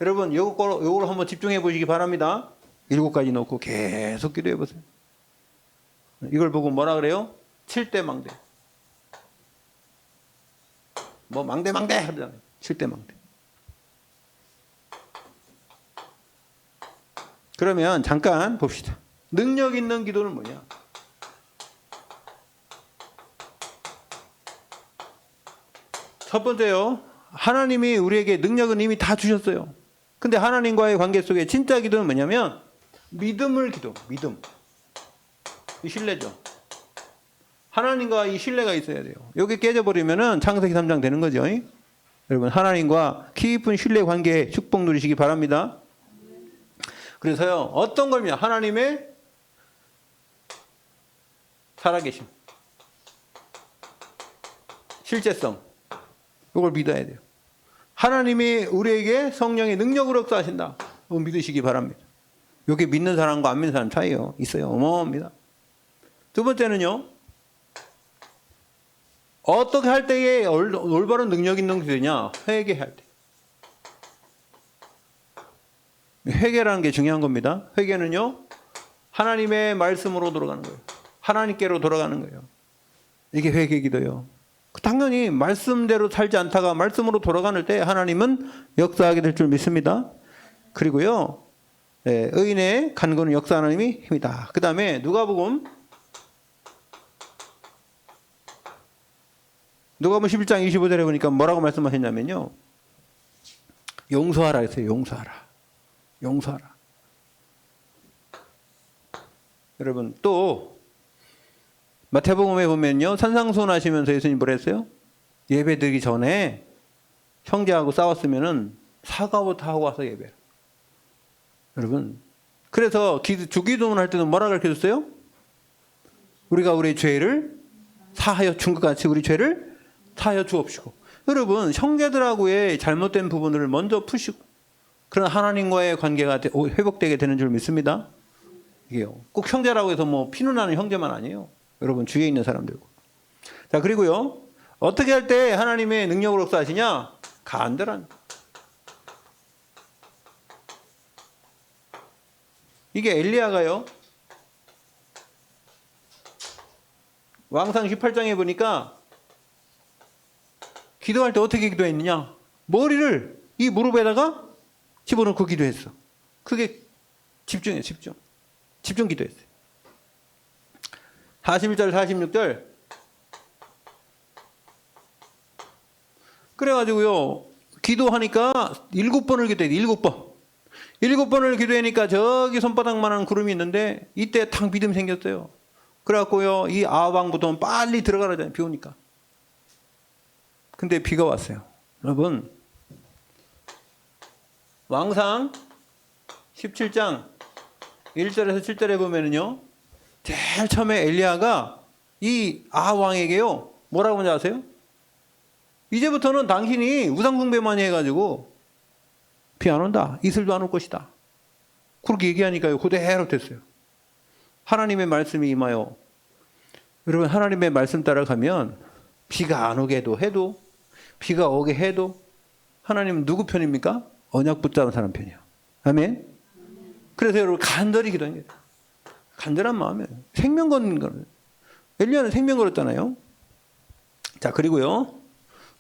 여러분, 요걸 한번 집중해 보시기 바랍니다. 7가지 놓고 계속 기도해 보세요. 이걸 보고 뭐라 그래요? 7대 망대. 뭐 망대 하잖아요. 7대 망대. 그러면 잠깐 봅시다. 능력 있는 기도는 뭐냐? 첫 번째요. 하나님이 우리에게 능력은 이미 다 주셨어요. 근데 하나님과의 관계 속에 진짜 기도는 뭐냐면 믿음을 기도. 믿음. 이 신뢰죠. 하나님과 이 신뢰가 있어야 돼요. 여기 깨져버리면은 창세기 3장 되는 거죠. 여러분, 하나님과 깊은 신뢰 관계에 축복 누리시기 바랍니다. 그래서요, 어떤 걸요? 하나님의 살아계심, 실제성, 이걸 믿어야 돼요. 하나님이 우리에게 성령의 능력으로 역사하신다. 믿으시기 바랍니다. 이게 믿는 사람과 안 믿는 사람 차이요. 있어요. 어마어마합니다. 두 번째는요, 어떻게 할 때에 올바른 능력 있는 기도냐? 회개할 때. 회개라는 게 중요한 겁니다. 회개는요, 하나님의 말씀으로 돌아가는 거예요. 하나님께로 돌아가는 거예요. 이게 회개 기도예요. 당연히 말씀대로 살지 않다가 말씀으로 돌아가는 때 하나님은 역사하게 될 줄 믿습니다. 그리고요, 의인의 간구는 역사하는 힘이다. 그 다음에 누가복음 11장 25절에 보니까 뭐라고 말씀하셨냐면요, 용서하라 했어요. 용서하라. 여러분, 또 마태복음에 보면요, 산상수훈하시면서 예수님 뭐라 했어요? 예배 드리기 전에 형제하고 싸웠으면은 사과부터 하고 와서 예배. 여러분, 그래서 주기도문 할 때는 뭐라 가르쳐줬어요? 우리가 우리의 죄를 사하여 준 것 같이 우리 죄를 사하여 주옵시고. 여러분, 형제들하고의 잘못된 부분을 먼저 푸시고, 그런 하나님과의 관계가 회복되게 되는 줄 믿습니다. 이게요, 꼭 형제라고 해서 뭐 피눈나는 형제만 아니에요. 여러분, 주위에 있는 사람들고. 자, 그리고요, 어떻게 할 때 하나님의 능력으로 역사하시냐? 간절한. 이게 엘리야가요, 왕상 18장에 보니까 기도할 때 어떻게 기도했느냐? 머리를 이 무릎에다가 집어넣고 기도했어. 그게 집중이에요, 집중 기도했어요. 41절, 46절. 그래가지고요, 기도하니까 7번을 기도해요. 7번. 7번을 기도하니까 저기 손바닥만한 구름이 있는데 이때 탁 믿음이 생겼어요. 그래갖고요, 이 아왕부터 빨리 들어가라잖아요. 비 오니까. 근데 비가 왔어요. 여러분, 왕상 17장 1절에서 7절에 보면은요, 제일 처음에 엘리야가 이 아왕에게요, 뭐라고 하는지 아세요? 이제부터는 당신이 우상숭배만이 해가지고 비 안 온다. 이슬도 안 올 것이다. 그렇게 얘기하니까요. 그대로 됐어요. 하나님의 말씀이 임하여. 여러분, 하나님의 말씀 따라가면 비가 안 오게 해도 비가 오게 해도 하나님은 누구 편입니까? 언약 붙잡은 사람 편이에요. 아멘. 그래서 여러분 간절히 기도해야 돼요. 간절한 마음에 생명 거는 거는 엘리야는 생명 걸었잖아요. 자, 그리고요.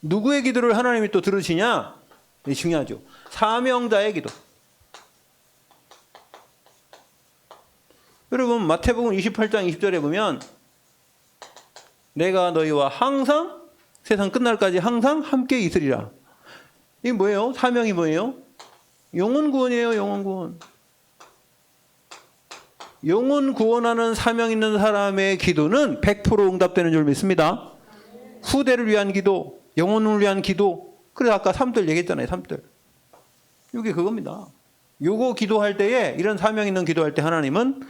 누구의 기도를 하나님이 또 들으시냐? 이게 중요하죠. 사명자의 기도. 여러분 마태복음 28장 20절에 보면 내가 너희와 항상 세상 끝날까지 항상 함께 있으리라. 이게 뭐예요? 사명이 뭐예요? 영혼 구원이에요. 영혼 구원. 영혼 구원하는 사명 있는 사람의 기도는 100% 응답되는 줄 믿습니다. 후대를 위한 기도, 영혼을 위한 기도. 그래서 아까 3들 얘기했잖아요. 3들. 이게 그겁니다. 요거 기도할 때에 이런 사명 있는 기도할 때 하나님은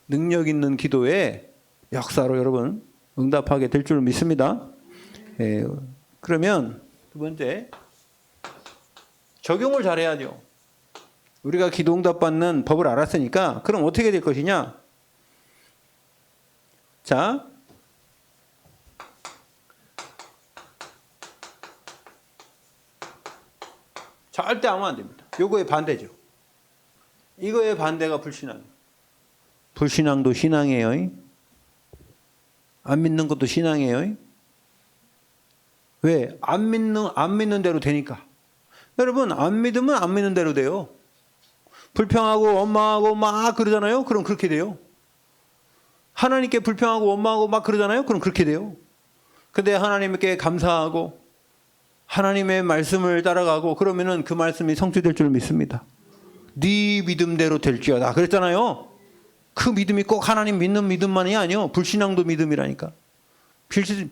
능력 있는 기도의 역사로 여러분 응답하게 될 줄 믿습니다. 그러면 두 번째 적용을 잘해야죠. 우리가 기도 응답 받는 법을 알았으니까 그럼 어떻게 될 것이냐? 자, 절대 하면 안 됩니다. 요거의 반대죠. 이거의 반대가 불신앙이에요. 불신앙도 신앙이에요. 안 믿는 것도 신앙이에요. 왜? 안 믿는 대로 되니까. 여러분, 안 믿으면 안 믿는 대로 돼요. 불평하고 원망하고 막 그러잖아요. 그럼 그렇게 돼요. 하나님께 불평하고 원망하고 막 그러잖아요. 그럼 그렇게 돼요. 근데 하나님께 감사하고 하나님의 말씀을 따라가고 그러면은 그 말씀이 성취될 줄 믿습니다. 네 믿음대로 될지어다. 그랬잖아요. 그 믿음이 꼭 하나님 믿는 믿음만이 아니요. 불신앙도 믿음이라니까.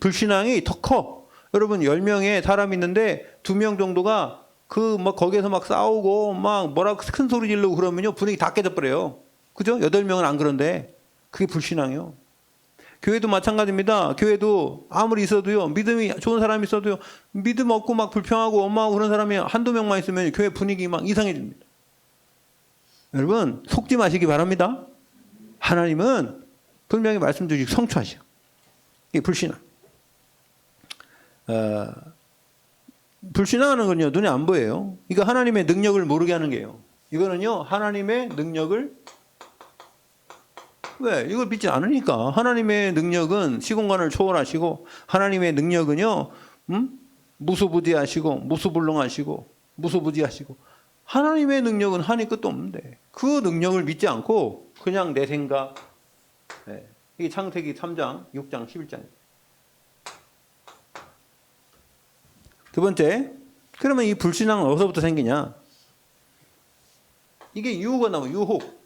불신앙이 더 커. 여러분 10명의 사람이 있는데 2명 정도가 거기에서 막 싸우고 막 뭐라 큰 소리 지르고 그러면요. 분위기 다 깨져버려요. 그죠? 8명은 안 그런데 그게 불신앙이요. 교회도 마찬가지입니다. 교회도 아무리 있어도요. 믿음이 좋은 사람이 있어도요. 믿음 없고 막 불평하고 원망하고 그런 사람이 한두 명만 있으면 교회 분위기 막 이상해집니다. 여러분 속지 마시기 바랍니다. 하나님은 분명히 말씀 주시고 성취하셔. 이게 불신앙. 불신앙하는 건요. 눈에 안 보여요. 이거 하나님의 능력을 모르게 하는 게요. 이거는요. 하나님의 능력을 왜? 이걸 믿지 않으니까. 하나님의 능력은 시공간을 초월하시고 하나님의 능력은요. 무소부지하시고 무소불능하시고 무소부지하시고 하나님의 능력은 한이 끝도 없는데 그 능력을 믿지 않고 그냥 내 생각. 네. 이게 창세기 3장, 6장, 11장입니다. 두 번째, 그러면 이 불신앙은 어디서부터 생기냐? 이게 유혹가 나와요. 유혹.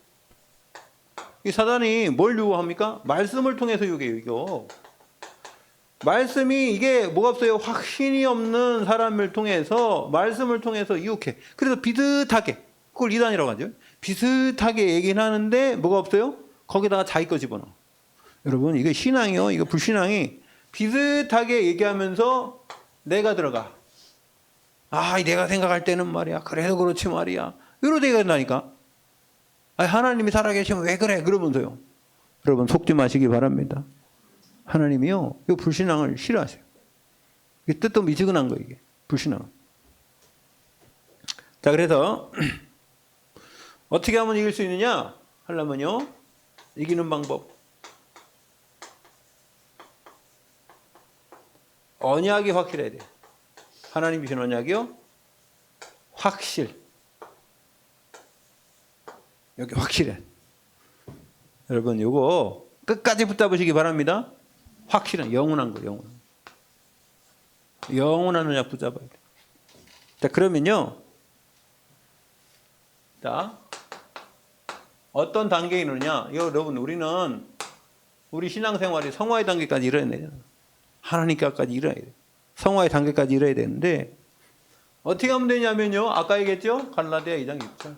이 사단이 뭘 유혹합니까? 말씀을 통해서 유혹해요. 이거. 말씀이 이게 뭐가 없어요? 확신이 없는 사람을 통해서 말씀을 통해서 유혹해. 그래서 비슷하게 그걸 이단이라고 하죠. 비슷하게 얘기는 하는데 뭐가 없어요? 거기다가 자기 거 집어넣어. 여러분 이게 신앙이요. 이거 불신앙이 비슷하게 얘기하면서 내가 들어가. 내가 생각할 때는 말이야. 그래도 그렇지 말이야. 이러고 얘기가 된다니까. 하나님이 살아계시면 왜 그래? 그러면서요. 여러분 속지 마시기 바랍니다. 하나님이요. 이 불신앙을 싫어하세요. 이게 뜻도 미지근한 거예요. 이게 불신앙. 자, 그래서 어떻게 하면 이길 수 있느냐? 하려면요. 이기는 방법. 언약이 확실해야 돼요. 하나님 주신 언약이요. 확실. 여기 확실해. 여러분 이거 끝까지 붙잡으시기 바랍니다. 확실한 영원한 거, 영원한. 영원한 언약 붙잡아야 돼. 자, 그러면요. 자, 어떤 단계에 이르느냐? 여러분 우리는 우리 신앙생활이 성화의 단계까지 이뤄야 돼요. 하나님께까지 이뤄야 돼요. 성화의 단계까지 이뤄야 되는데 어떻게 하면 되냐면요. 아까 얘기했죠? 갈라디아 2장 6절.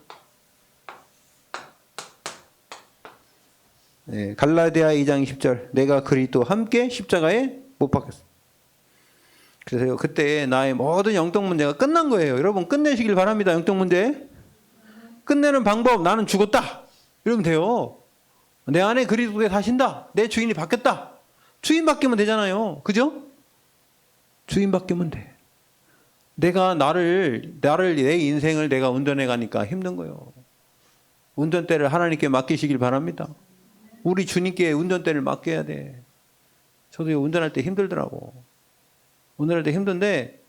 네, 갈라디아 2장 20절. 내가 그리스도와 함께 십자가에 못 박혔어. 그래서 그때 나의 모든 영적 문제가 끝난 거예요. 여러분 끝내시길 바랍니다. 영적 문제. 끝내는 방법, 나는 죽었다. 이러면 돼요. 내 안에 그리스도에 사신다. 내 주인이 바뀌었다. 주인 바뀌면 되잖아요. 그죠? 주인 바뀌면 돼. 내가 내 인생을 내가 운전해 가니까 힘든 거예요. 운전대를 하나님께 맡기시길 바랍니다. 우리 주님께 운전대를 맡겨야 돼. 저도 운전할 때 힘들더라고. 운전할 때 힘든데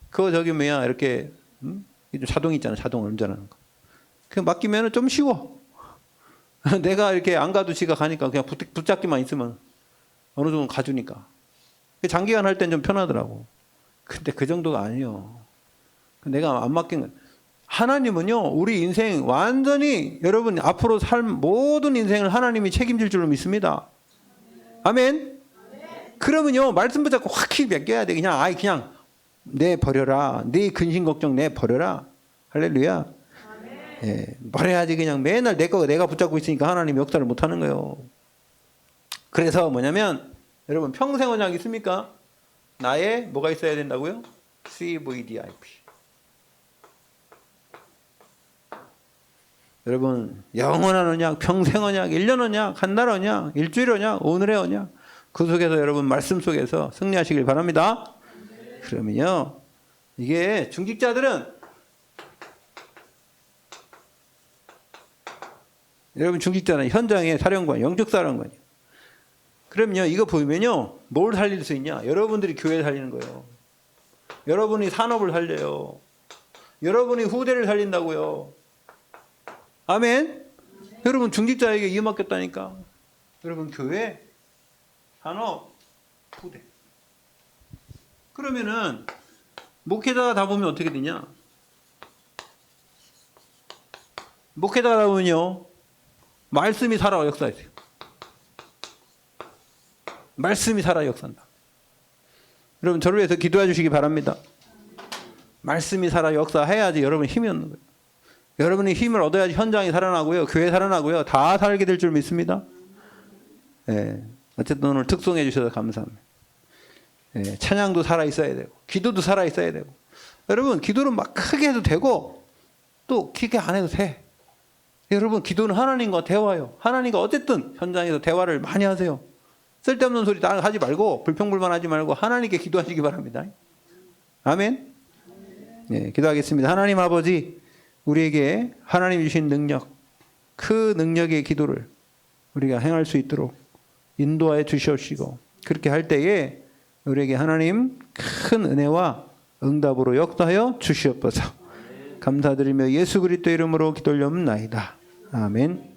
그거 저기 뭐야 이렇게 자동 있잖아. 자동 운전하는 거. 그냥 맡기면 좀 쉬워. 내가 이렇게 안 가도 지가 가니까 그냥 붙잡기만 있으면 어느 정도 가주니까. 장기간 할 땐 좀 편하더라고. 근데 그 정도가 아니에요. 내가 안 맡긴 건 하나님은요, 우리 인생 완전히 여러분 앞으로 살 모든 인생을 하나님이 책임질 줄로 믿습니다. 아멘. 그러면요, 말씀 붙잡고 확히 맡겨야 돼. 그냥 내 버려라. 네 근심 걱정 내 버려라. 할렐루야. 예, 버려야지. 그냥 맨날 내 거 내가 붙잡고 있으니까 하나님 역사를 못 하는 거예요. 그래서 뭐냐면 여러분 평생 언약 있습니까? 나의 뭐가 있어야 된다고요? CVDIP. 여러분 영원한 언약, 평생 언약, 1년 언약, 한 달 언약, 일주일 언약, 오늘의 언약. 그 속에서 여러분 말씀 속에서 승리하시길 바랍니다. 그러면요, 이게 중직자들은 여러분 중직자는 현장의 사령관, 영적 사령관이에요. 그럼요, 이거 보면요, 뭘 살릴 수 있냐? 여러분들이 교회 살리는 거예요. 여러분이 산업을 살려요. 여러분이 후대를 살린다고요. 아멘. 여러분 중직자에게 이 맡겼다니까. 여러분 교회, 산업, 후대. 그러면은 목회자가 다 보면 어떻게 되냐? 목회자가 다 보면요, 말씀이 살아 역사하세요. 말씀이 살아 역사한다. 여러분 저를 위해서 기도해 주시기 바랍니다. 말씀이 살아 역사해야지 여러분 힘이 없는 거예요. 여러분이 힘을 얻어야지 현장이 살아나고요, 교회 살아나고요, 다 살게 될 줄 믿습니다. 예, 어쨌든 오늘 특송해 주셔서 감사합니다. 예, 찬양도 살아 있어야 되고, 기도도 살아 있어야 되고. 여러분 기도는 막 크게 해도 되고, 또 크게 안 해도 돼. 여러분 기도는 하나님과 대화요. 하나님과 어쨌든 현장에서 대화를 많이 하세요. 쓸데없는 소리 다 하지 말고, 불평불만하지 말고 하나님께 기도하시기 바랍니다. 아멘. 네, 기도하겠습니다. 하나님 아버지, 우리에게 하나님 주신 능력, 그 능력의 기도를 우리가 행할 수 있도록 인도하여 주시옵시고, 그렇게 할 때에 우리에게 하나님 큰 은혜와 응답으로 역사하여 주시옵소서. 감사드리며 예수 그리스도 이름으로 기도 올려옵나이다. 아멘.